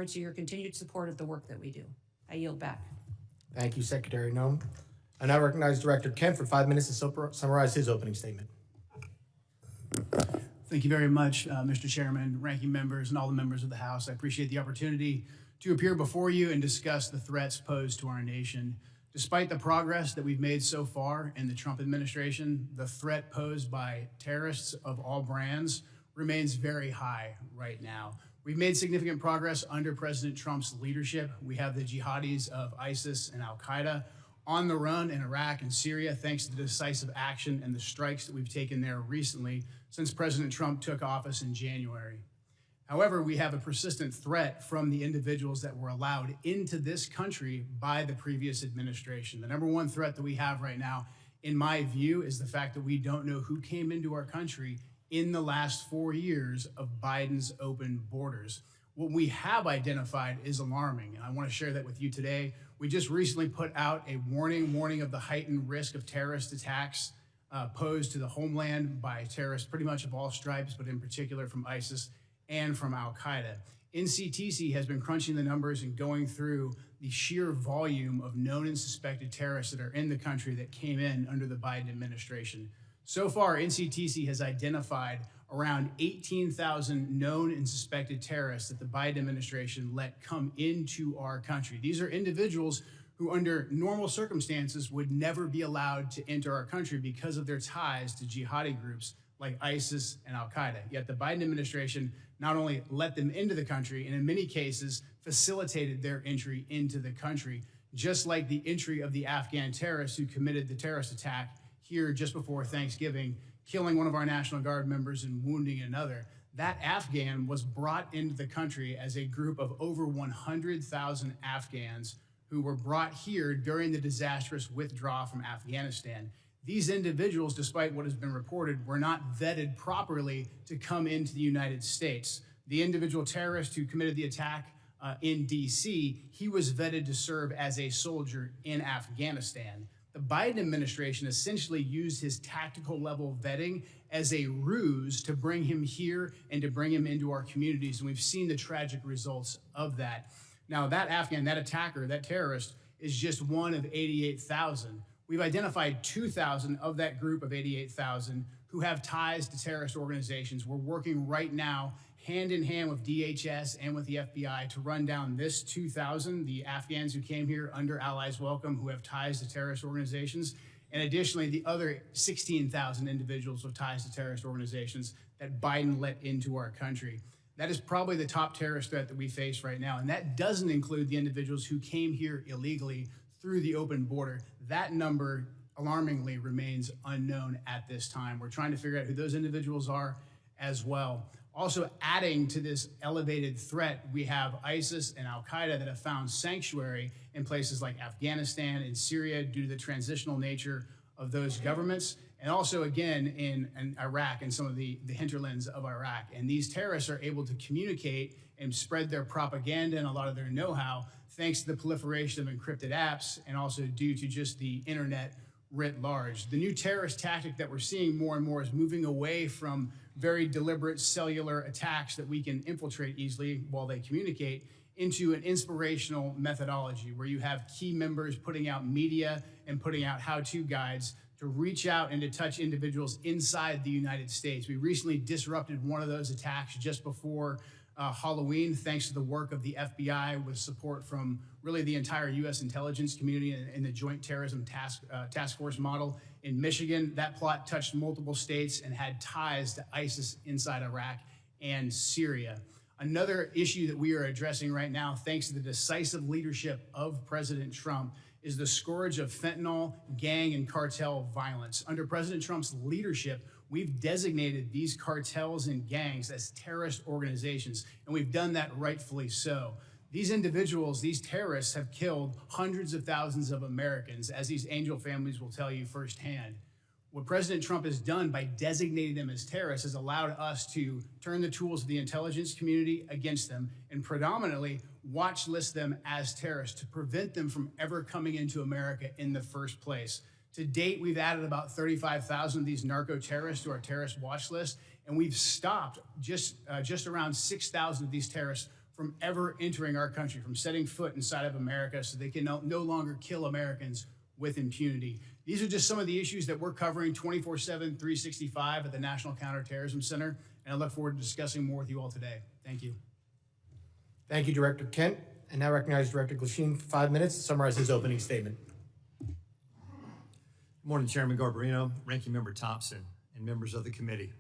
forward to your continued support of the work that we do. I yield back. Thank you, Secretary Noem. I now recognize Director Kent for 5 minutes to summarize his opening statement. Thank you very much, Mr. Chairman, ranking members, and all the members of the House. I appreciate the opportunity to appear before you and discuss the threats posed to our nation. Despite the progress that we've made so far in the Trump administration, the threat posed by terrorists of all brands remains very high right now. We've made significant progress under President Trump's leadership. We have the jihadis of ISIS and al-Qaeda on the run in Iraq and Syria, thanks to the decisive action and the strikes that we've taken there recently since President Trump took office in January. However, we have a persistent threat from the individuals that were allowed into this country by the previous administration. The number one threat that we have right now, in my view, is the fact that we don't know who came into our country in the last 4 years of Biden's open borders. What we have identified is alarming, and I want to share that with you today. We just recently put out a warning of the heightened risk of terrorist attacks posed to the homeland by terrorists pretty much of all stripes, but in particular from ISIS and from al-Qaeda. NCTC has been crunching the numbers and going through the sheer volume of known and suspected terrorists that are in the country that came in under the Biden administration. So far, NCTC has identified around 18,000 known and suspected terrorists that the Biden administration let come into our country. These are individuals who under normal circumstances would never be allowed to enter our country because of their ties to jihadi groups like ISIS and al-Qaeda. Yet the Biden administration not only let them into the country, and in many cases facilitated their entry into the country, just like the entry of the Afghan terrorists who committed the terrorist attack here just before Thanksgiving, killing one of our National Guard members and wounding another. That Afghan was brought into the country as a group of over 100,000 Afghans who were brought here during the disastrous withdrawal from Afghanistan. These individuals, despite what has been reported, were not vetted properly to come into the United States. The individual terrorist who committed the attack in DC, he was vetted to serve as a soldier in Afghanistan. The Biden administration essentially used his tactical level vetting as a ruse to bring him here and to bring him into our communities. And we've seen the tragic results of that. Now, that Afghan, that attacker, that terrorist is just one of 88,000. We've identified 2,000 of that group of 88,000 who have ties to terrorist organizations. We're working right now hand in hand with DHS and with the FBI to run down this 2,000, the Afghans who came here under Allies Welcome who have ties to terrorist organizations, and additionally the other 16,000 individuals with ties to terrorist organizations that Biden let into our country. That is probably the top terrorist threat that we face right now, and that doesn't include the individuals who came here illegally through the open border. That number, alarmingly, remains unknown at this time. We're trying to figure out who those individuals are as well. Also adding to this elevated threat, we have ISIS and al-Qaeda that have found sanctuary in places like Afghanistan and Syria due to the transitional nature of those governments, and also again in Iraq and some of the hinterlands of Iraq. And these terrorists are able to communicate and spread their propaganda and a lot of their know-how thanks to the proliferation of encrypted apps and also due to just the internet writ large. The new terrorist tactic that we're seeing more and more is moving away from very deliberate cellular attacks that we can infiltrate easily while they communicate into an inspirational methodology where you have key members putting out media and putting out how-to guides to reach out and to touch individuals inside the United States. We recently disrupted one of those attacks just before Halloween, thanks to the work of the FBI with support from really the entire U.S. intelligence community and the Joint Terrorism Task Force model in Michigan. That plot touched multiple states and had ties to ISIS inside Iraq and Syria. Another issue that we are addressing right now, thanks to the decisive leadership of President Trump, is the scourge of fentanyl, gang, and cartel violence. Under President Trump's leadership, we've designated these cartels and gangs as terrorist organizations, and we've done that rightfully so. These individuals, these terrorists, have killed hundreds of thousands of Americans, as these angel families will tell you firsthand. What President Trump has done by designating them as terrorists has allowed us to turn the tools of the intelligence community against them and predominantly watch list them as terrorists to prevent them from ever coming into America in the first place. To date, we've added about 35,000 of these narco-terrorists to our terrorist watch list, and we've stopped just around 6,000 of these terrorists from ever entering our country, from setting foot inside of America, so they can no longer kill Americans with impunity. These are just some of the issues that we're covering 24/7, 365 at the National Counterterrorism Center, and I look forward to discussing more with you all today. Thank you. Thank you, Director Kent. And now recognize Director Glasheen for 5 minutes to summarize his opening statement. Good morning, Chairman Garbarino, Ranking Member Thompson, and members of the committee.